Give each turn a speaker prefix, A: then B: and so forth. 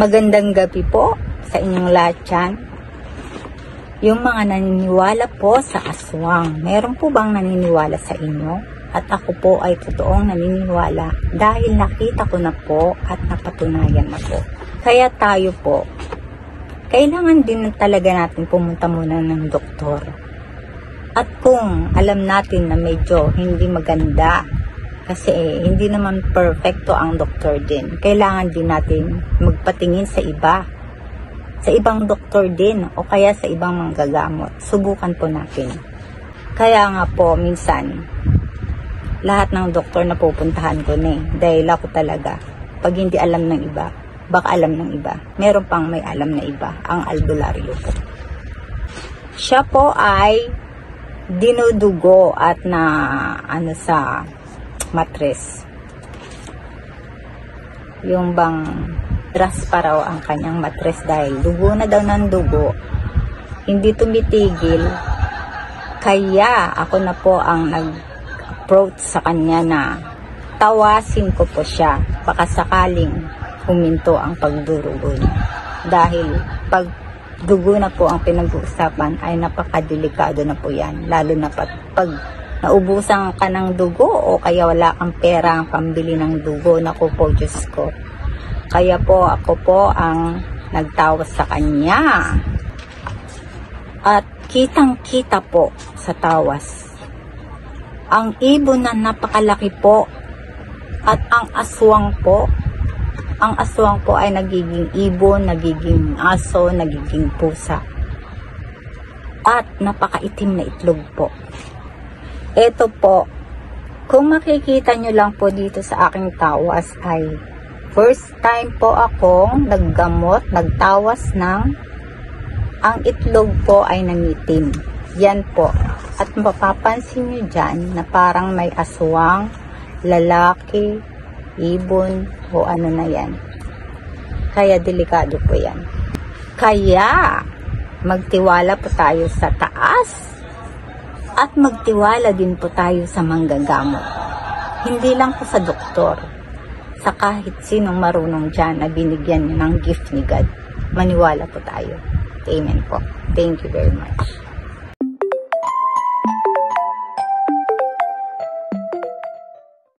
A: Magandang gabi po sa inyong lahat dyan. Yung mga naniniwala po sa aswang, meron po bang naniniwala sa inyo? At ako po ay totoong naniniwala dahil nakita ko na po at napatunayan na po. Kaya tayo po, kailangan din talaga natin pumunta muna ng doktor. At kung alam natin na medyo hindi maganda, kasi hindi naman perfecto ang doktor din, kailangan din natin magpatingin sa iba. Sa ibang doktor din o kaya sa ibang manggagamot. Subukan po natin. Kaya nga po, minsan, lahat ng doktor na pupuntahan ko na dahil ako talaga, pag hindi alam ng iba, baka alam ng iba. Meron pang may alam na iba, ang albularyo po. Siya po ay dinudugo at na sa matres. Yung bang ras pa raw ang kanyang matres dahil dugo na daw ng dugo, hindi tumitigil. Kaya ako na po ang nag-approach sa kanya na tawasin ko po siya, baka sakaling huminto ang pagdurugo niya. Dahil pag dugo na po ang pinag-uusapan ay napakadelikado na po yan, lalo na pag naubusan ka ng dugo o kaya wala kang pera ang pambili ng dugo. Naku po, Diyos ko. Kaya po ako po ang nagtawas sa kanya. At kitang-kita po sa tawas ang ibon na napakalaki po at ang aswang po. Ang aswang po ay nagiging ibon, nagiging aso, nagiging pusa. At napakaitim na itlog po. Ito po, kung makikita nyo lang po dito sa aking tawas ay first time po akong naggamot, nagtawas ng ang itlog po ay nangitim. Yan po. At mapapansin nyo dyan na parang may aswang, lalaki, ibon o ano na yan. Kaya delikado po yan. Kaya magtiwala po tayo sa taas. At magtiwala din po tayo sa manggagamot. Hindi lang po sa doktor. Sa kahit sinong marunong dyan na binigyan ng gift ni God. Maniwala po tayo. Amen po. Thank you very much.